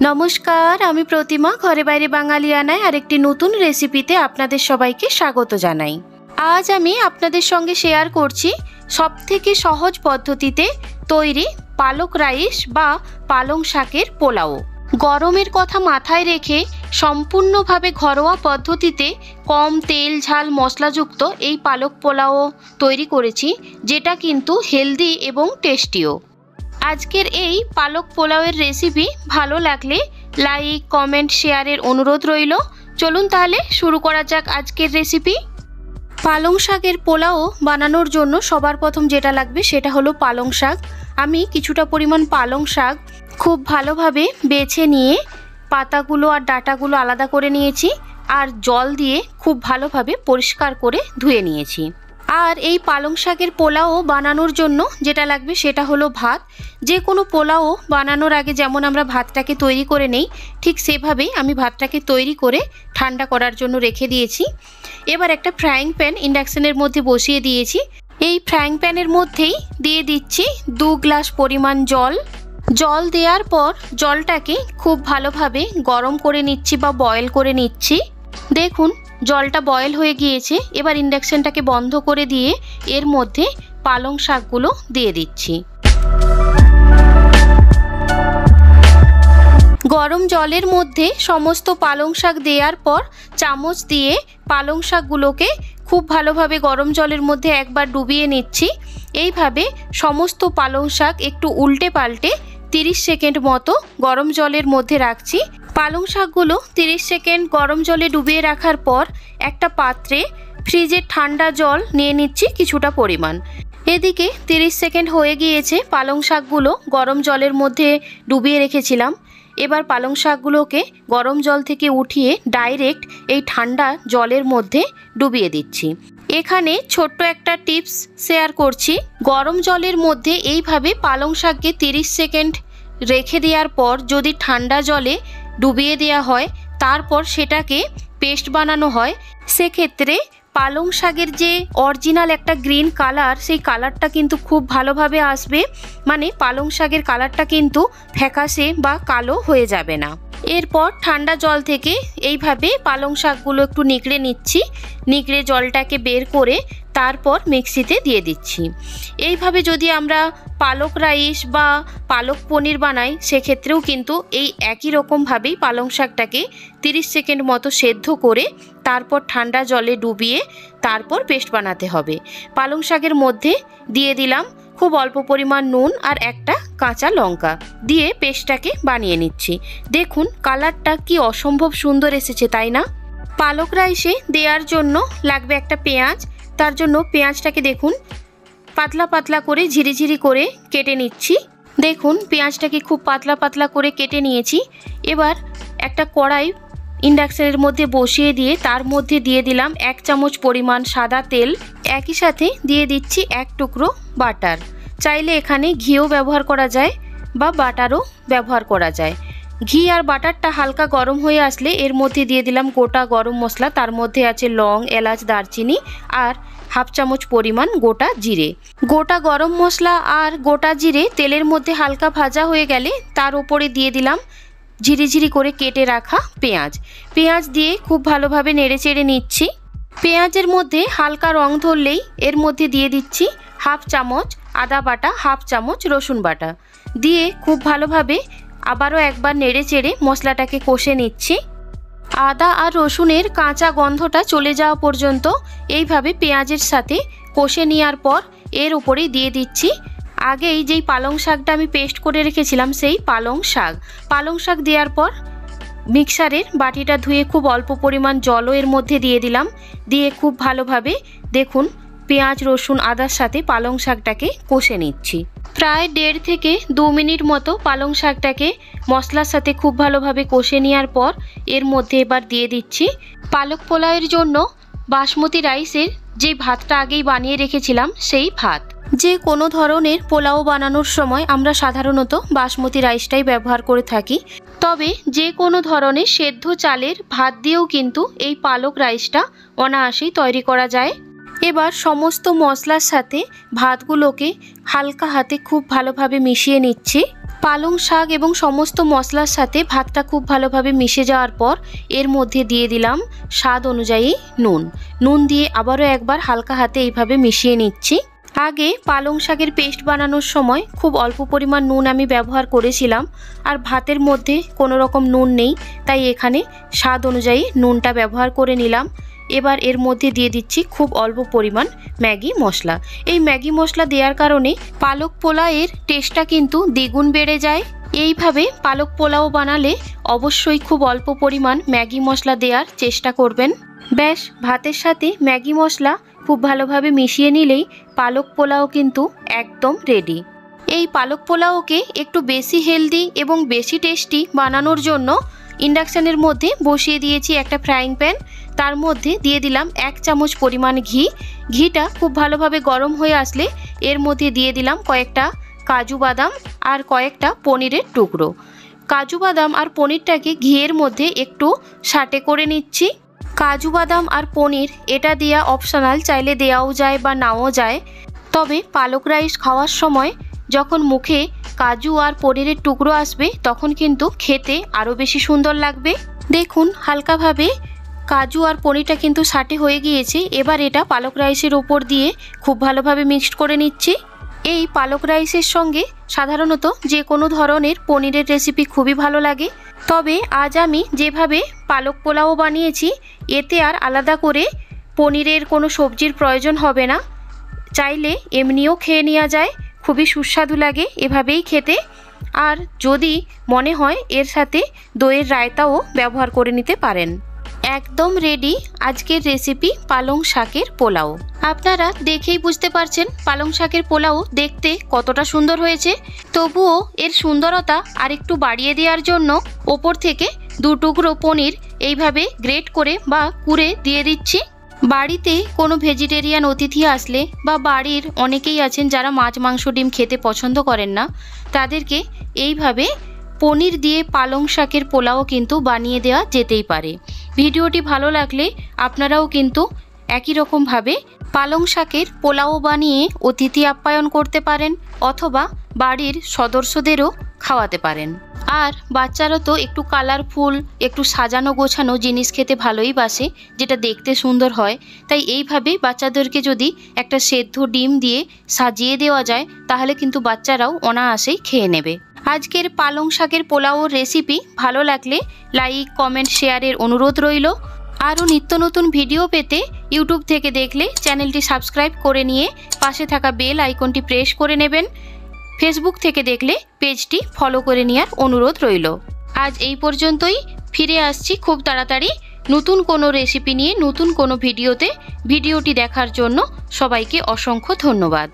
নমস্কার, আমি প্রতিমা ঘরে বাইরে বাঙালিয়ানায় আরেকটি নতুন রেসিপিতে আপনাদের সবাইকে স্বাগত জানাই। আজ আমি আপনাদের সঙ্গে শেয়ার করছি সবথেকে সহজ পদ্ধতিতে তৈরি পালক রাইস বা পালং শাকের পোলাও। গরমের কথা মাথায় রেখে সম্পূর্ণভাবে ঘরোয়া পদ্ধতিতে কম তেল ঝাল মশলাযুক্ত এই পালক পোলাও তৈরি করেছি, যেটা কিন্তু হেলদি এবং টেস্টিও। আজকের এই পালক পোলাওয়ের রেসিপি ভালো লাগলে লাইক কমেন্ট শেয়ারের অনুরোধ রইল। চলুন তাহলে শুরু করা যাক আজকের রেসিপি। পালং শাকের পোলাও বানানোর জন্য সবার প্রথম যেটা লাগবে সেটা হলো পালং শাক। আমি কিছুটা পরিমাণ পালং শাক খুব ভালোভাবে বেছে নিয়ে পাতাগুলো আর ডাঁটাগুলো আলাদা করে নিয়েছি, আর জল দিয়ে খুব ভালোভাবে পরিষ্কার করে ধুয়ে নিয়েছি। আর এই পালং শাকের পোলাও বানানোর জন্য যেটা লাগবে সেটা হলো ভাত। যে কোনো পোলাও বানানোর আগে যেমন আমরা ভাতটাকে তৈরি করে নেই, ঠিক সেভাবেই আমি ভাতটাকে তৈরি করে ঠান্ডা করার জন্য রেখে দিয়েছি। এবার একটা ফ্রাইং প্যান ইন্ডাকশনের মধ্যে বসিয়ে দিয়েছি। এই ফ্রাইং প্যানের মধ্যেই দিয়ে দিচ্ছি 2 গ্লাস পরিমাণ জল। জল দেওয়ার পর জলটাকে খুব ভালোভাবে গরম করে নিচ্ছি বা বয়েল করে নিচ্ছি। দেখুন জলটা বয়েল হয়ে গিয়েছে। এবার ইন্ডাকশনটাকে বন্ধ করে দিয়ে এর মধ্যে পালং শাকগুলো দিয়ে দিচ্ছি। গরম জলের মধ্যে সমস্ত পালং শাক দেওয়ার পর চামচ দিয়ে পালং শাকগুলোকে খুব ভালোভাবে গরম জলের মধ্যে একবার ডুবিয়ে নিচ্ছি। এইভাবে সমস্ত পালং শাক একটু উল্টে পাল্টে 30 সেকেন্ড মতো গরম জলের মধ্যে রাখছি। পালং শাকগুলো 30 সেকেন্ড গরম জলে ডুবিয়ে রাখার পর একটা পাত্রে ফ্রিজের ঠান্ডা জল নিয়ে নিচ্ছি কিছুটা পরিমাণ। এদিকে 30 সেকেন্ড হয়ে গিয়েছে, পালং শাকগুলো গরম জলের মধ্যে ডুবিয়ে রেখেছিলাম। এবার পালং শাকগুলোকে গরম জল থেকে উঠিয়ে ডাইরেক্ট এই ঠান্ডা জলের মধ্যে ডুবিয়ে দিচ্ছি। এখানে ছোট্ট একটা টিপস শেয়ার করছি। গরম জলের মধ্যে এইভাবে পালং শাককে 30 সেকেন্ড রেখে দেওয়ার পর যদি ঠান্ডা জলে ডুবিয়ে দেওয়া হয়, তারপর সেটাকে পেস্ট বানানো হয়, সেক্ষেত্রে পালং শাকের যে অরিজিনাল একটা গ্রিন কালার, সেই কালারটা কিন্তু খুব ভালোভাবে আসবে। মানে পালং শাকের কালারটা কিন্তু ফ্যাকাশে বা কালো হয়ে যাবে না। এরপর ঠান্ডা জল থেকে এইভাবে পালং শাকগুলো একটু নিগড়ে নিচ্ছি। নিগড়ে জলটাকে বের করে তারপর মিক্সিতে দিয়ে দিচ্ছি। এইভাবে যদি আমরা পালক রাইস বা পালক পনির বানাই, সেক্ষেত্রেও কিন্তু এই একই রকমভাবেই পালং শাকটাকে 30 সেকেন্ড মতো সেদ্ধ করে তারপর ঠান্ডা জলে ডুবিয়ে তারপর পেস্ট বানাতে হবে। পালং শাকের মধ্যে দিয়ে দিলাম খুব অল্প পরিমাণ নুন আর একটা কাঁচা লঙ্কা দিয়ে পেস্টটাকে বানিয়ে নিচ্ছি। দেখুন কালারটা কি অসম্ভব সুন্দর এসেছে, তাই না? পালক রাইসে দেওয়ার জন্য লাগবে একটা পেঁয়াজ। তার জন্য পেঁয়াজটাকে দেখুন পাতলা পাতলা করে ঝিরিঝিরি করে কেটে নিচ্ছি। দেখুন পেঁয়াজটাকে খুব পাতলা পাতলা করে কেটে নিয়েছি। এবার একটা কড়াই ইন্ডাকশনের মধ্যে বসিয়ে দিয়ে তার মধ্যে দিয়ে দিলাম 1 চামচ পরিমাণ সাদা তেল। একই সাথে দিয়ে দিচ্ছি 1 টুকরো বাটার। চাইলে এখানে ঘিও ব্যবহার করা যায় বা বাটারও ব্যবহার করা যায়। ঘি আর বাটারটা হালকা গরম হয়ে আসলে এর মধ্যে দিয়ে দিলাম গোটা গরম মশলা। তার মধ্যে আছে লং, এলাচ, দারচিনি আর 1/2 চামচ পরিমাণ গোটা জিরে। গোটা গরম মশলা আর গোটা জিরে তেলের মধ্যে হালকা ভাজা হয়ে গেলে তার উপরে দিয়ে দিলাম ঝিরিঝিরি করে কেটে রাখা পেঁয়াজ। পেঁয়াজ দিয়ে খুব ভালোভাবে নেড়েচেড়ে নিচ্ছি। পেঁয়াজের মধ্যে হালকা রং ধরলেই এর মধ্যে দিয়ে দিচ্ছি 1/2 চামচ আদা বাটা, 1/2 চামচ রসুন বাটা দিয়ে খুব ভালোভাবে আবারও একবার নেড়েচেড়ে মশলাটাকে কষে নিচ্ছি। আদা আর রসুনের কাঁচা গন্ধটা চলে যাওয়া পর্যন্ত এইভাবে পেঁয়াজের সাথে কষে নেওয়ার পর এর উপরেই দিয়ে দিচ্ছি আগেই যেই পালং শাকটা আমি পেস্ট করে রেখেছিলাম সেই পালং শাক। পালং শাক দেওয়ার পর মিক্সারের বাটিটা ধুয়ে খুব অল্প পরিমাণ জলও এর মধ্যে দিয়ে দিলাম। দিয়ে খুব ভালোভাবে দেখুন পেঁয়াজ রসুন আদার সাথে পালং শাকটাকে কষে নিচ্ছি। প্রায় 1.5 থেকে 2 মিনিট মতো পালং শাকটাকে মশলার সাথে খুব ভালোভাবে কষে নেওয়ার পর এর মধ্যে এবার দিয়ে দিচ্ছি পালক পোলাওয়ের জন্য বাসমতি রাইসের যে ভাতটা আগেই বানিয়ে রেখেছিলাম সেই ভাত। যে কোনো ধরনের পোলাও বানানোর সময় আমরা সাধারণত বাসমতি রাইসটাই ব্যবহার করে থাকি, তবে যে কোনো ধরনের সেদ্ধ চালের ভাত দিয়েও কিন্তু এই পালক রাইসটা অনায়াসেই তৈরি করা যায়। এবার সমস্ত মশলার সাথে ভাতগুলোকে হালকা হাতে খুব ভালোভাবে মিশিয়ে নিচ্ছি। পালং শাক এবং সমস্ত মশলার সাথে ভাতটা খুব ভালোভাবে মিশে যাওয়ার পর এর মধ্যে দিয়ে দিলাম স্বাদ অনুযায়ী নুন দিয়ে আবারও একবার হালকা হাতে এইভাবে মিশিয়ে নিচ্ছি। আগে পালং শাকের পেস্ট বানানোর সময় খুব অল্প পরিমাণ নুন আমি ব্যবহার করেছিলাম, আর ভাতের মধ্যে কোনো রকম নুন নেই, তাই এখানে স্বাদ অনুযায়ী নুনটা ব্যবহার করে নিলাম। এবার এর মধ্যে দিয়ে দিচ্ছি খুব অল্প পরিমাণ ম্যাগি মশলা। এই ম্যাগি মশলা দেওয়ার কারণে পালক পোলাওয়ের টেস্টটা কিন্তু দ্বিগুণ বেড়ে যায়। এইভাবে পালক পোলাও বানালে অবশ্যই খুব অল্প পরিমাণ ম্যাগি মশলা দেওয়ার চেষ্টা করবেন। ব্যাস, ভাতের সাথে ম্যাগি মশলা খুব ভালোভাবে মিশিয়ে নিলেই পালক পোলাও কিন্তু একদম রেডি। এই পালক পোলাওকে একটু বেশি হেলদি এবং বেশি টেস্টি বানানোর জন্য ইন্ডাকশানের মধ্যে বসিয়ে দিয়েছি একটা ফ্রাইং প্যান। তার মধ্যে দিয়ে দিলাম 1 চামচ পরিমাণ ঘিটা খুব ভালোভাবে গরম হয়ে আসলে এর মধ্যে দিয়ে দিলাম কয়েকটা কাজু বাদাম আর কয়েকটা পনিরের টুকরো। কাজু বাদাম আর পনিরটাকে ঘিয়ের মধ্যে একটু সাটে করে নিচ্ছি। কাজু বাদাম আর পনির এটা দেওয়া অপশনাল, চাইলে দেওয়াও যায় বা নাও যায়। তবে পালক রাইস খাওয়ার সময় যখন মুখে কাজু আর পনিরের টুকরো আসবে তখন কিন্তু খেতে আরও বেশি সুন্দর লাগবে। দেখুন হালকাভাবে কাজু আর পনিরটা কিন্তু সাটে হয়ে গিয়েছে। এবার এটা পালক রাইসের ওপর দিয়ে খুব ভালোভাবে মিক্সড করে নিচ্ছি। এই পালক রাইসের সঙ্গে সাধারণত যে কোনো ধরনের পনিরের রেসিপি খুবই ভালো লাগে, তবে আজ আমি যেভাবে পালক পোলাও বানিয়েছি এতে আর আলাদা করে পনিরের কোনো সবজির প্রয়োজন হবে না। চাইলে এমনিও খেয়ে নেওয়া যায়, খুবই সুস্বাদু লাগে এভাবেই খেতে। আর যদি মনে হয় এর সাথে দইয়ের রায়তাও ব্যবহার করে নিতে পারেন। একদম রেডি আজকের রেসিপি পালং শাকের পোলাও। আপনারা দেখেই বুঝতে পারছেন পালং শাকের পোলাও দেখতে কতটা সুন্দর হয়েছে। তবুও এর সুন্দরতা আরেকটু বাড়িয়ে দেওয়ার জন্য ওপর থেকে 2 টুকরো পনির এইভাবে গ্রেট করে বা কুড়ে দিয়ে দিচ্ছি। বাড়িতে কোনো ভেজিটেরিয়ান অতিথি আসলে বা বাড়ির অনেকেই আছেন যারা মাছ মাংস ডিম খেতে পছন্দ করেন না, তাদেরকে এইভাবে পনির দিয়ে পালং শাকের পোলাও কিন্তু বানিয়ে দেওয়া যেতেই পারে। ভিডিওটি ভালো লাগলে আপনারাও কিন্তু একই রকমভাবে পালং শাকের পোলাও বানিয়ে অতিথি আপ্যায়ন করতে পারেন অথবা বাড়ির সদস্যদেরও খাওয়াতে পারেন। আর বাচ্চারা তো একটু কালারফুল, একটু সাজানো গোছানো জিনিস খেতে ভালোই বাসে, যেটা দেখতে সুন্দর হয়। তাই এইভাবে বাচ্চাদেরকে যদি একটা সেদ্ধ ডিম দিয়ে সাজিয়ে দেওয়া যায় তাহলে কিন্তু বাচ্চারাও অনায়াসেই খেয়ে নেবে। আজকের পালং শাকের পোলাওর রেসিপি ভালো লাগলে লাইক, কমেন্ট, শেয়ারের অনুরোধ রইল। আরও নিত্য নতুন ভিডিও পেতে ইউটিউব থেকে দেখলে চ্যানেলটি সাবস্ক্রাইব করে নিয়ে পাশে থাকা বেল আইকনটি প্রেস করে নেবেন। ফেসবুক থেকে দেখলে পেজটি ফলো করে নেওয়ার অনুরোধ রইল। আজ এই পর্যন্তই, ফিরে আসছি খুব তাড়াতাড়ি নতুন কোনো রেসিপি নিয়ে নতুন কোনো ভিডিওতে। ভিডিওটি দেখার জন্য সবাইকে অসংখ্য ধন্যবাদ।